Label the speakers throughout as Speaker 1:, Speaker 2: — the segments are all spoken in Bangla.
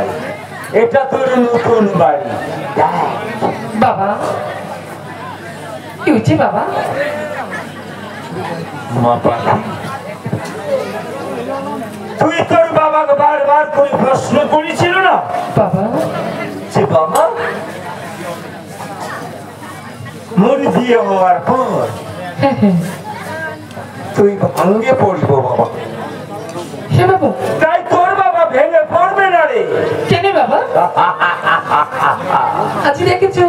Speaker 1: ভাই, এটা তোর নতুন বাড়ি।
Speaker 2: বাবা কি হচ্ছে বাবা?
Speaker 1: মা পাখি, তুই তোর বাবাকে বারবার করে প্রশ্ন করেছিল না
Speaker 2: বাবা
Speaker 1: যে বাবা মরে দিয়ে হওয়ার পর তুই ভাঙ্গে পড়ব বাবা।
Speaker 2: হে বাবা,
Speaker 1: তাই তোর বাবা ভেঙে পড়বে না রে।
Speaker 2: কেন বাবা? আজ দেখেছো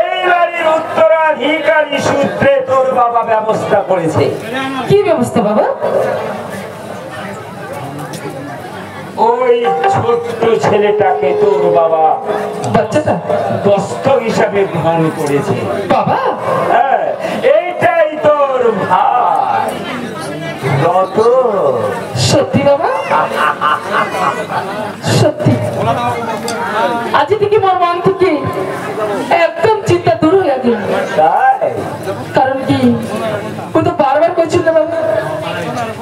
Speaker 1: এই বাড়ির উত্তরাধিকারী সূত্রে তোর বাবা ব্যবস্থা করেছে।
Speaker 2: কি ব্যবস্থা বাবা?
Speaker 1: ওই ছোট্ট ছেলেটাকে তোর বাবা
Speaker 2: বাচ্চাটা
Speaker 1: দস্তক হিসাবে গ্রহণ করেছে
Speaker 2: বাবা।
Speaker 1: হ্যাঁ, এইটাই তোর ভাই রতন।
Speaker 2: সত্যি বাবা? সত্যি? আজ থেকে মোর মন থেকে একদম চিন্তা দূর হয়ে গেল।
Speaker 1: তাই
Speaker 2: কারণ কি ও তো বারবার কইছিল না বাবা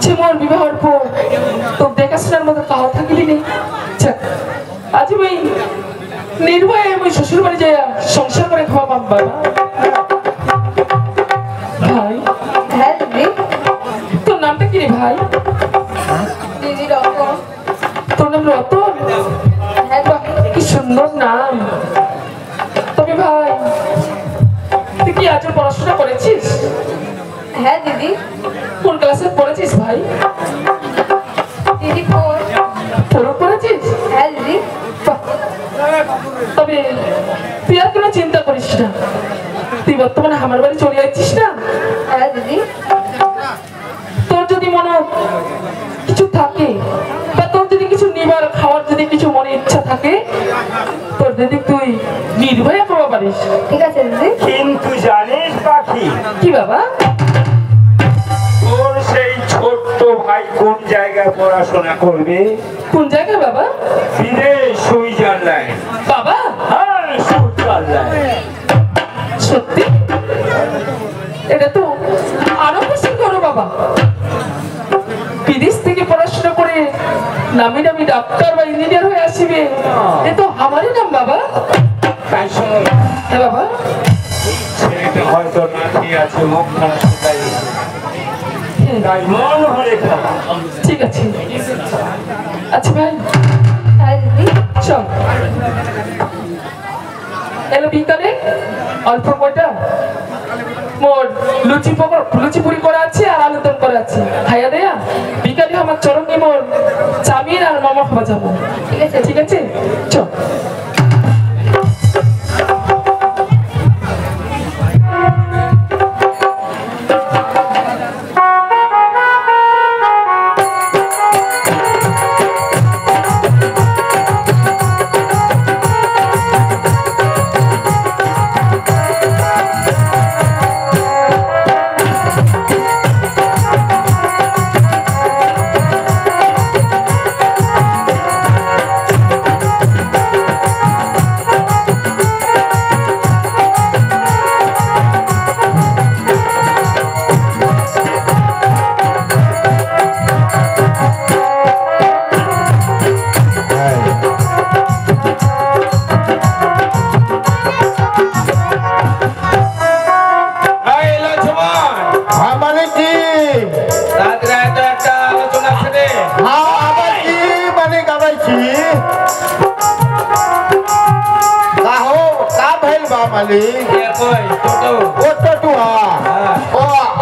Speaker 2: যে মোর বিবাহের পর তোর দেখাশোনার মতো কাহা থাকিলি নেই। আজ আমি নির্ভয়ে আমি শ্বশুর বাড়ি যাই সংসার করে খাওয়া পাব বাবা। ভাই
Speaker 3: হ্যাঁ দিদি।
Speaker 2: তোর নামটা কি রে ভাই?
Speaker 3: দিদি রতন।
Speaker 2: তোর নাম রতন?
Speaker 3: হ্যাঁ
Speaker 2: বাহ, কি সুন্দর নাম। তবে ভাই তুই কি আজ পড়াশোনা করেছিস?
Speaker 3: হ্যাঁ দিদি।
Speaker 2: কোন ক্লাসে পড়েছিস ভাই?
Speaker 3: দিদি ফোর।
Speaker 2: তোরও পড়েছিস?
Speaker 3: হ্যাঁ দিদি।
Speaker 2: বাহ, তবে তুই আর কোনো চিন্তা করিস না, তুই বর্তমানে আমার বাড়ি চলে যাচ্ছিস না।
Speaker 3: হ্যাঁ দিদি।
Speaker 2: তোর যদি মনে কিছু থাকে বা তোর যদি কিছু নিবার খাওয়ার যদি কিছু মনে ইচ্ছা থাকে তোর যদি তুই নির্ভয়ে পাওয়া পারিস।
Speaker 3: ঠিক আছে দিদি।
Speaker 1: কিন্তু জানিস পাখি,
Speaker 2: কি বাবা?
Speaker 1: তোর সেই ছোট্ট ভাই কোন জায়গায় পড়াশোনা করবে?
Speaker 2: কোন জায়গায় বাবা?
Speaker 1: বিদেশ, সুইজারল্যান্ড।
Speaker 2: বাবা
Speaker 1: হ্যাঁ, সুইজারল্যান্ড।
Speaker 2: সত্যি? এটা তো আরো খুশি করো বাবা। বিদেশ থেকে পড়াশোনা করে নামি নামি ডাক্তার বা ইঞ্জিনিয়ার হয়ে আসবে, এ তো আমারই নাম বাবা।
Speaker 1: তাই শোন,
Speaker 2: হ্যাঁ বাবা।
Speaker 1: ছেলেটা হয়তো নাকি আছে, মুখখানা শুকাই, তাই মন ভরে খাওয়া।
Speaker 2: ঠিক আছে। আচ্ছা ভাই
Speaker 3: হ্যাঁ দিদি।
Speaker 2: চল, এলো বিকালে অল্প কয়টা মোর লুচি পুরি করা আছে আর আলুর দম করা আছে, খাইয়া দেয়া বিকালে আমার চরঙ্গি মোর চামির আর মামা খাওয়া যাবো।
Speaker 3: ঠিক আছে।
Speaker 2: ঠিক আছে চল।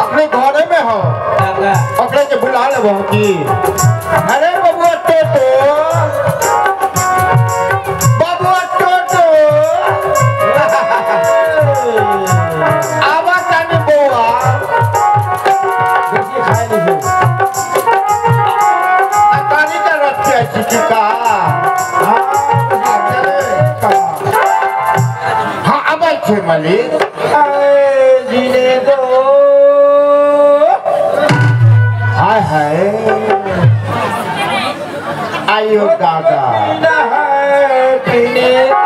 Speaker 4: अपने घरे में हो अपने के बुला ले की। अरे बबुआ टोटो, बबुआ टोटो आवा जाने बुआ अकाली का रखिया चिचिका। हाँ अब अच्छे मालिक जीने दो। हाय हाय आयो दादा पीने दो।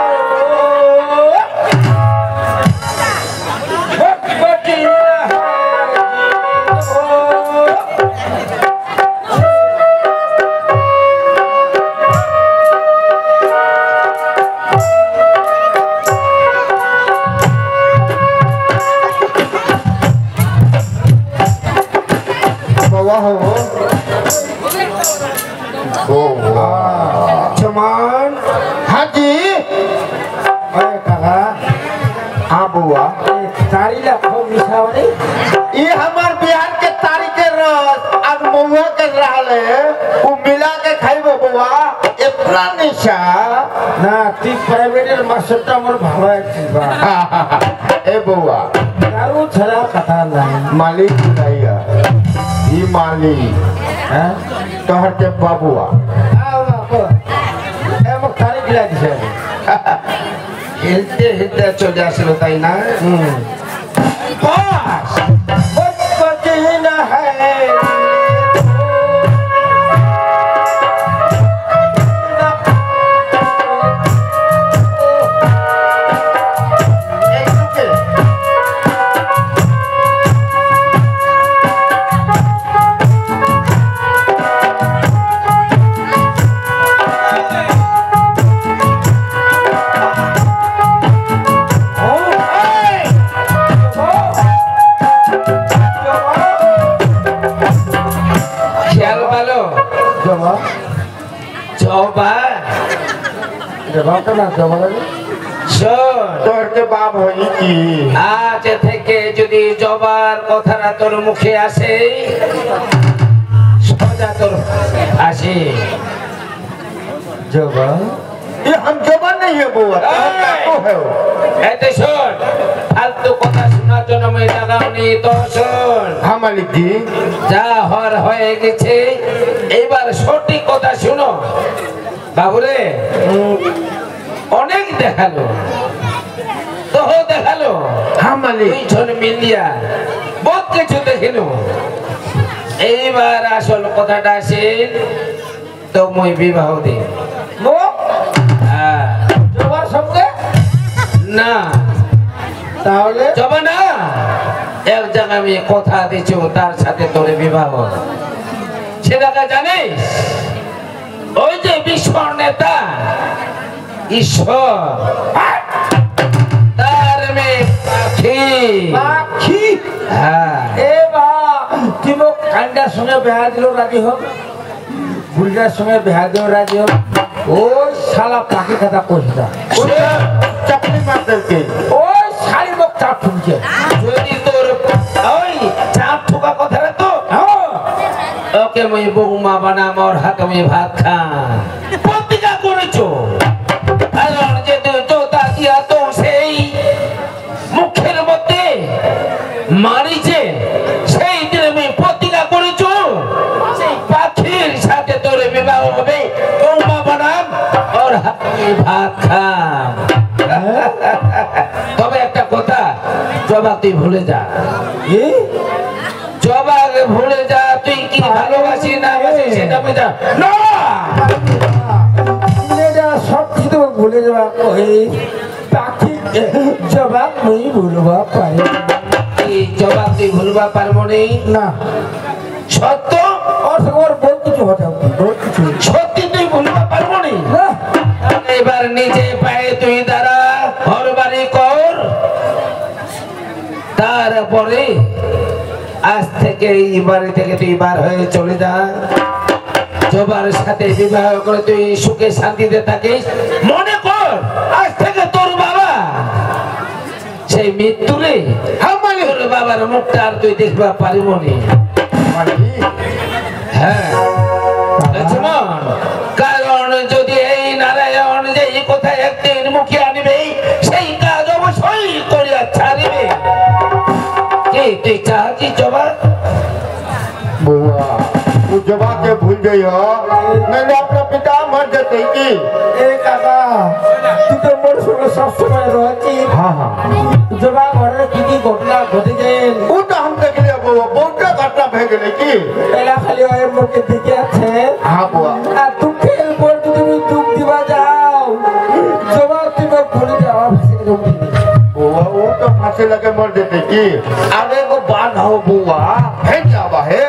Speaker 4: बुआ
Speaker 1: तारी लाखो मिठा वाली
Speaker 4: ये हमार बिहार के तारी के रस आज महुआ के रहले वो मिला के खाइबो बुआ इतना निशा
Speaker 1: ना ती प्राइवेट मास्टर मोर भावा बा
Speaker 4: ए बुआ
Speaker 1: दारू छड़ा कथा नहीं
Speaker 4: मालिक बुलाइया ये मालिक
Speaker 1: हां
Speaker 4: तोहर के बाबुआ
Speaker 1: आ बाबू ए मो तारी गिला दिसे
Speaker 4: हिलते हिलते चल जासिल ताई ना
Speaker 1: बस बच न है आज থেকে যদি জবার কথাটা তোর মুখে আসে সোজা তোর আসে জবা
Speaker 4: ये हम जवान नहीं है बुआ तो है वो
Speaker 1: এতে শোন ফালতু কথা শোনার জন্য আমি জানাওনি তো শোন
Speaker 4: हाँ मालिक जी
Speaker 1: যা হওয়ার হয়ে গেছে এবার সঠিক কথা শুনো বাবুরে অনেক দেখালো তো দেখালো
Speaker 4: हाँ मालिक
Speaker 1: দুইজন মিলিয়া বহুত কিছু দেখিলো এইবার আসল কথাটা আছে তো মই বিবাহ দে জবার সঙ্গে না তাহলে জবা না এক জায়গায় আমি কথা দিচ্ছি তার সাথে তোর বিবাহ সেটাকে জানিস ওই যে বিশ্ব নেতা ঈশ্বর তার মেয়ে পাখি
Speaker 5: পাখি
Speaker 1: হ্যাঁ
Speaker 5: এ বা তুই মোক কান্দার সঙ্গে বেহা দিল রাজি হোক বুলটার সঙ্গে বেহা দিল রাজি হোক ওই শালা পাখি কথা কইস না
Speaker 4: चपली मार दे के
Speaker 5: ওই শাড়ি মোক চাপ ঠুকছে
Speaker 1: যদি তোর ওই চাপ ঠোকা কথা তো ওকে মই বৌমা বানাম ওর হাতে আমি ভাত খা প্রতিজ্ঞা করেছো কারণ যে জোতা দিয়া তো সেই মুখের মধ্যে মারিছে সেই দিন আমি প্রতিজ্ঞা করেছো সেই পাখির সাথে তোর বিবাহ হবে বৌমা বানাম ওর হাতে আমি ভাত খাম তবে একটা কথা জবা তুই ভুলে যা জবা ভুলে যা তুই কি ভালোবাসি না বাসি সেটা বুঝা না
Speaker 5: সব কিছু ভুলে যাবা ওই পাখি জবাব মুই ভুলবা পারি
Speaker 1: এই জবা তুই ভুলবা পারবো নি
Speaker 5: না
Speaker 1: সত্য
Speaker 5: ওর সঙ্গে ওর বহুত কিছু হতে হবে বহুত কিছু
Speaker 1: সত্যি তুই ভুলবা পারবো নি
Speaker 5: না
Speaker 1: এবার নিজে পায়ে তুই দাঁড়া ঘর বাড়ি কর তারপরে আজ থেকে এই বাড়ি থেকে তুই বার হয়ে চলে যা জবার সাথে বিবাহ করে তুই সুখে শান্তিতে থাকিস মনে কর আজ থেকে তোর বাবা সেই মৃত্যুরে তোর বাবার মুখটা আর তুই দেখবা পারিব নি হ্যাঁ লক্ষ্মণ কারণ যদি এই নারায়ণ যে এই কথা একদিন মুখে আনবে সেই কাজ অবশ্যই করিয়া ছাড়িবে কি তুই চাচ্ছি জবা
Speaker 4: बुआ तू जवा के भूल गई हो मैंने अपना पिता मर जाते की
Speaker 5: এ কাকা তুই তো মোর সঙ্গে সবসময় রয়েছি
Speaker 4: हाँ हाँ
Speaker 5: জবা ঘরের কি কি ঘটনা ঘটে গেল
Speaker 4: वो तो हम देख लिया बुआ बहुत घटना भे गई की
Speaker 5: এলা খালি ওই মোকে দেখে আছে
Speaker 4: हाँ बुआ
Speaker 5: আর দুঃখের পর তুমি দুঃখ দিবা যাও জবা তুমি ভুলে যাও
Speaker 4: बुआ वो तो फांसी लगे मर जाते की अरे को बात हो बुआ है क्या बा है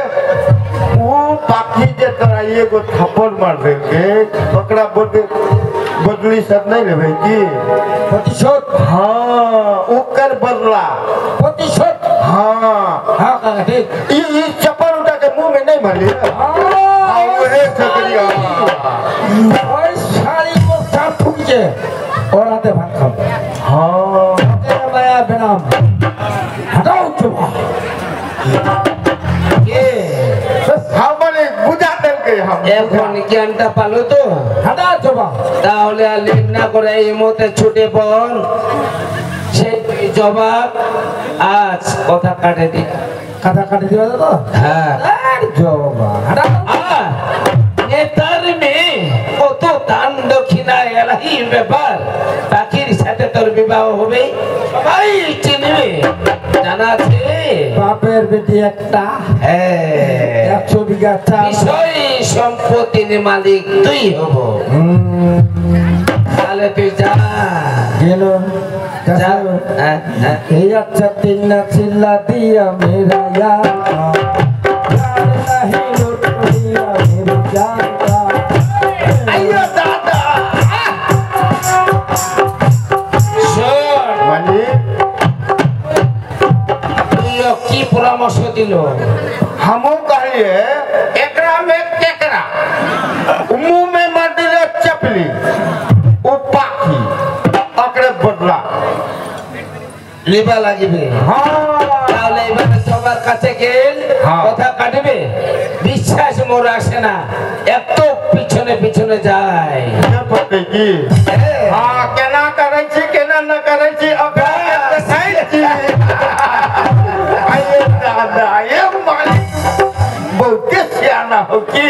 Speaker 4: वो पाखी जे तरह ये को थप्पड़ मार देंगे पकड़ा बदली सद नहीं ले भाई की
Speaker 5: প্রতিশোধ
Speaker 4: हाँ ओकर बदला
Speaker 5: প্রতিশোধ
Speaker 4: हाँ
Speaker 5: হ্যাঁ কাকা ঠিক
Speaker 4: ये चप्पल उठा के मुंह में नहीं मारी हाँ वो है सकरिया
Speaker 5: ওই শাড়ি মোর চাপ ঠুকছে ওর হাতে ভাত খাবো
Speaker 4: हाँ
Speaker 5: মায়া
Speaker 1: কে
Speaker 4: हमने बुझा देल के हम
Speaker 1: এখন জ্ঞানটা পালো তো
Speaker 5: হাঁটা জবা
Speaker 1: তাহলে আর লেট না করে এই মুহূর্তে ছুটে পড় সেই তুই জবাব আজ কথা কাটে দি
Speaker 5: কাটা কাটি দিবা তো
Speaker 1: হ্যাঁ
Speaker 5: জবা হাঁটা
Speaker 1: আর নেতার মেয়ে কত দান দক্ষিণা এলাহি ব্যাপার পাখির সাথে তোর বিবাহ হবে সবাই চিনবে জানা আছে
Speaker 5: বাপের বেটি একটা
Speaker 1: হ্যাঁ
Speaker 5: 100 বিঘা চাল
Speaker 1: বিষয় সম্পত্তির মালিক তুই হব তাহলে তুই যা
Speaker 5: গেল
Speaker 1: যা হ্যাঁ হ্যাঁ
Speaker 5: এই আচ্ছা তিন্না চিল্লা দিয়া মেরা यार नहीं लुट दिया मेरी जान का
Speaker 1: আইয়ো দাদা শোন
Speaker 4: मालिक
Speaker 1: তুইও কি পরামর্শ দিল
Speaker 4: हमो कहिए एकरा में केकरा मुंह में मार दिले चपली उ पाखी अकरे बदला
Speaker 1: লিবা লাগিবে
Speaker 4: हाँ
Speaker 1: তাহলে এবারে সবার কাছে গেল
Speaker 4: হ্যাঁ।
Speaker 1: কথা কাটবে বিশ্বাস মোর আসে না এত পিছনে পিছনে যায়
Speaker 4: ये पते की
Speaker 1: হ্যাঁ।
Speaker 4: हाँ केना करे छी केना न करे छी अकरा देखाई छी आये दादा ये मालिक बहुत सियाना हो की